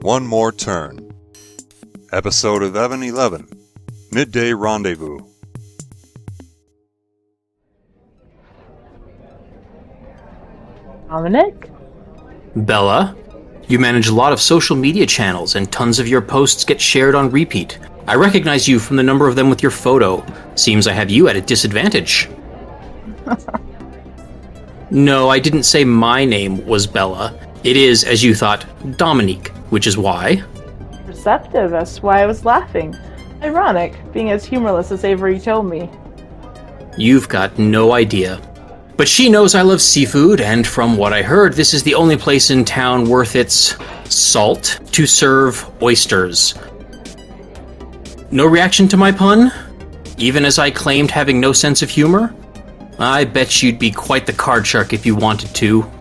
One More Turn. Episode 1111, Midday Rendezvous. Dominic? Bella, you manage a lot of social media channels and tons of your posts get shared on repeat. I recognize you from the number of them with your photo. Seems I have you at a disadvantage. No, I didn't say my name was Bella. It is, as you thought, Dominique, which is why... Receptive, that's why I was laughing. Ironic, being as humorless as Avery told me. You've got no idea. But she knows I love seafood, and from what I heard, this is the only place in town worth its salt to serve oysters. No reaction to my pun? Even as I claimed having no sense of humor? I bet you'd be quite the card shark if you wanted to.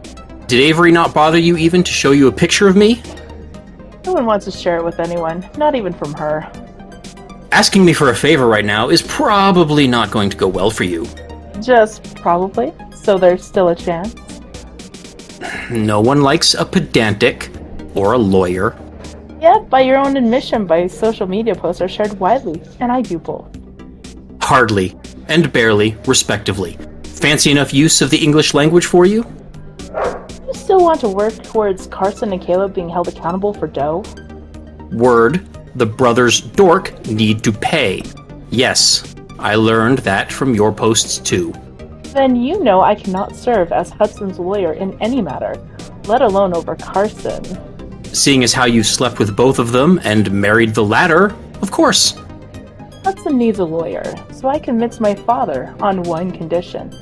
Did Avery not bother you even to show you a picture of me? No one wants to share it with anyone, not even from her. Asking me for a favor right now is probably not going to go well for you. Just probably, so there's still a chance. No one likes a pedantic or a lawyer. Yet, by your own admission, by social media posts are shared widely, and I do both. Hardly, and barely, respectively. Fancy enough use of the English language for you? You still want to work towards Carson and Caleb being held accountable for dough? Word, the brothers Dork need to pay. Yes, I learned that from your posts too. Then you know I cannot serve as Hudson's lawyer in any matter, let alone over Carson. Seeing as how you slept with both of them and married the latter, of course. Hudson needs a lawyer, so I convinced my father on one condition.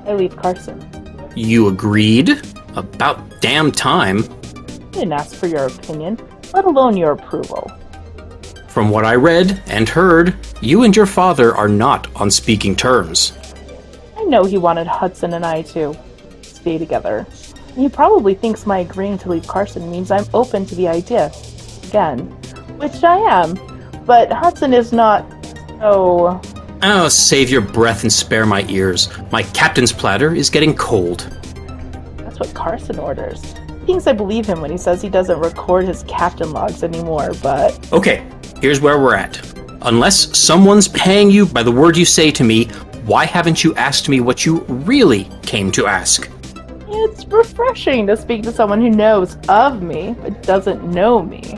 I leave Carson. You agreed? About damn time. I didn't ask for your opinion, let alone your approval. From what I read and heard, you and your father are not on speaking terms. I know he wanted Hudson and I to stay together. He probably thinks my agreeing to leave Carson means I'm open to the idea again, which I am, but Hudson is not so... Oh, save your breath and spare my ears. My captain's platter is getting cold. That's what Carson orders. He thinks I believe him when he says he doesn't record his captain logs anymore, but... Okay, here's where we're at. Unless someone's paying you by the word you say to me, why haven't you asked me what you really came to ask? It's refreshing to speak to someone who knows of me, but doesn't know me.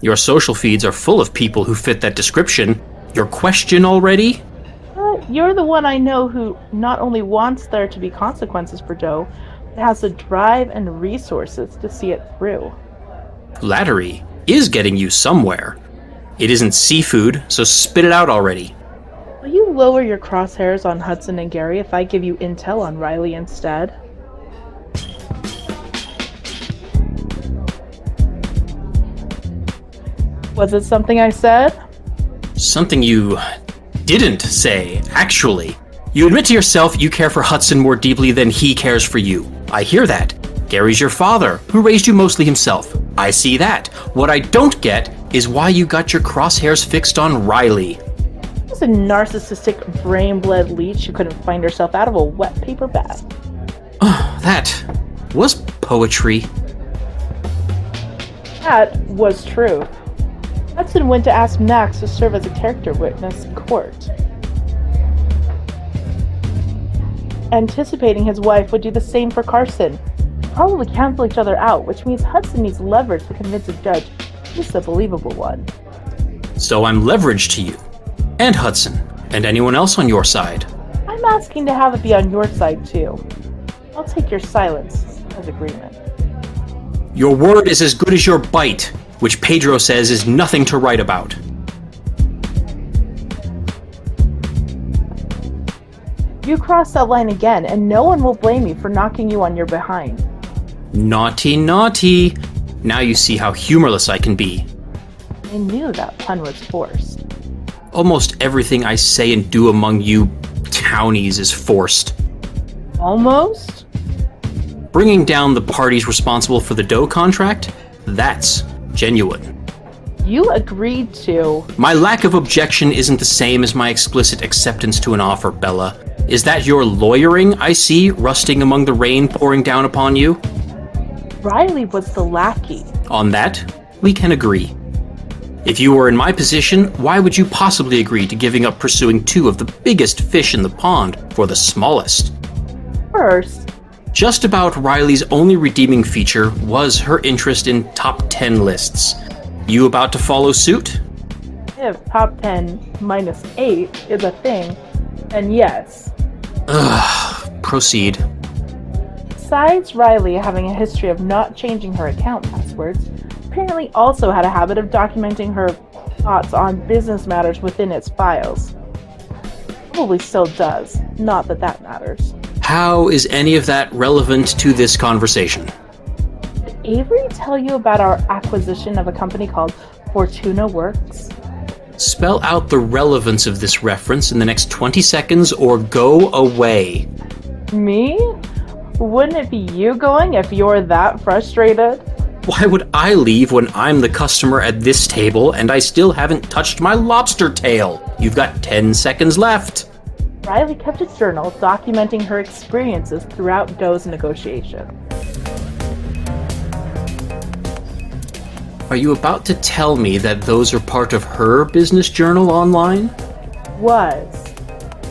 Your social feeds are full of people who fit that description. Your question already? You're the one I know who not only wants there to be consequences for Joe, but has the drive and resources to see it through. Flattery is getting you somewhere. It isn't seafood, so spit it out already. Will you lower your crosshairs on Hudson and Gary if I give you intel on Riley instead? Was it something I said? Something you didn't say, actually. You admit to yourself you care for Hudson more deeply than he cares for you. I hear that. Gary's your father, who raised you mostly himself. I see that. What I don't get is why you got your crosshairs fixed on Riley. She's a narcissistic, brain-bled leech who couldn't find herself out of a wet paper bag. Oh, that was poetry. That was true. Hudson went to ask Max to serve as a character witness in court, anticipating his wife would do the same for Carson. Probably cancel each other out, which means Hudson needs leverage to convince a judge he's the believable one. So I'm leverage to you, and Hudson, and anyone else on your side. I'm asking to have it be on your side too. I'll take your silence as agreement. Your word is as good as your bite, which Pedro says is nothing to write about. You cross that line again, and no one will blame me for knocking you on your behind. Naughty, naughty. Now you see how humorless I can be. I knew that pun was forced. Almost everything I say and do among you townies is forced. Almost? Bringing down the parties responsible for the dough contract? That's genuine. You agreed to... My lack of objection isn't the same as my explicit acceptance to an offer, Bella. Is that your lawyering I see rusting among the rain pouring down upon you? Riley was the lackey. On that, we can agree. If you were in my position, why would you possibly agree to giving up pursuing two of the biggest fish in the pond for the smallest? First, Just about Riley's only redeeming feature was her interest in top 10 lists. You about to follow suit? if top 10 minus 8 is a thing, then yes. Proceed. Besides Riley having a history of not changing her account passwords, apparently also had a habit of documenting her thoughts on business matters within its files. Probably still does, not that that matters. How is any of that relevant to this conversation? Did Avery tell you about our acquisition of a company called Fortuna Works? Spell out the relevance of this reference in the next 20 seconds or go away. Me? Wouldn't it be you going if you're that frustrated? Why would I leave when I'm the customer at this table and I still haven't touched my lobster tail? You've got 10 seconds left. Riley kept a journal documenting her experiences throughout Doe's negotiation. Are you about to tell me that those are part of her business journal online? Was.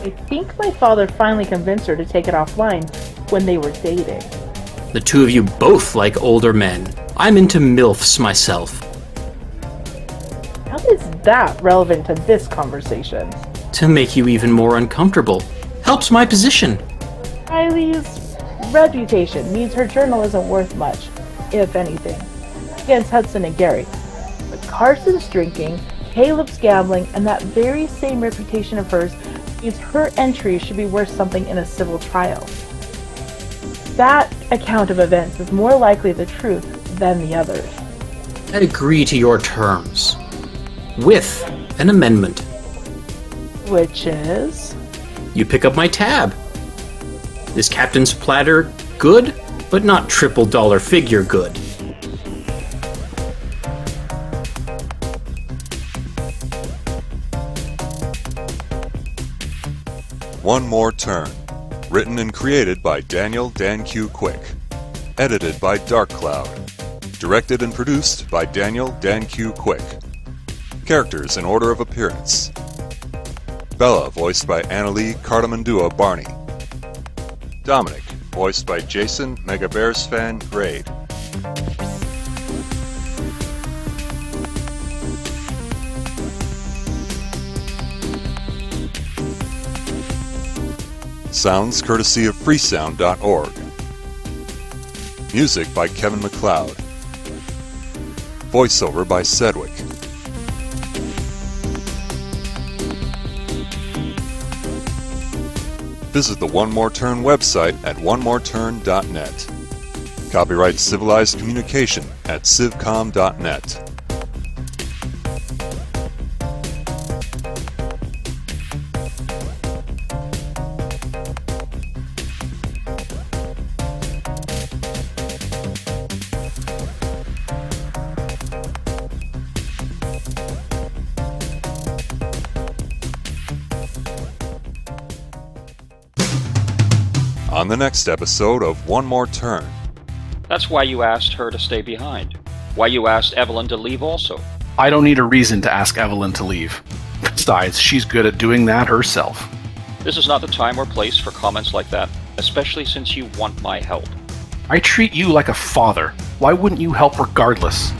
I think my father finally convinced her to take it offline when they were dating. The two of you both like older men. I'm into MILFs myself. How is that relevant to this conversation? To make you even more uncomfortable. Helps my position. Riley's reputation means her journal isn't worth much, if anything, against Hudson and Gary. But Carson's drinking, Caleb's gambling, and that very same reputation of hers means her entry should be worth something in a civil trial. That account of events is more likely the truth than the others. I agree to your terms. With an amendment. Which is? You pick up my tab. Is Captain's platter good, but not triple dollar figure good? One More Turn. Written and created by Daniel Dan Q. Quick. Edited by Dark Cloud. Directed and produced by Daniel Dan Q. Quick. Characters in order of appearance. Bella, voiced by Annalie Cardamandua Barney. Dominic, voiced by Jason Megabears Fan Grade. Sounds courtesy of freesound.org. Music by Kevin MacLeod. Voiceover by Sedgwick. Visit the One More Turn website at onemoreturn.net. Copyright Civilized Communication at civcom.net. On the next episode of One More Turn. That's why you asked her to stay behind. Why you asked Evelyn to leave also. I don't need a reason to ask Evelyn to leave. Besides, she's good at doing that herself. This is not the time or place for comments like that, especially since you want my help. I treat you like a father. Why wouldn't you help regardless?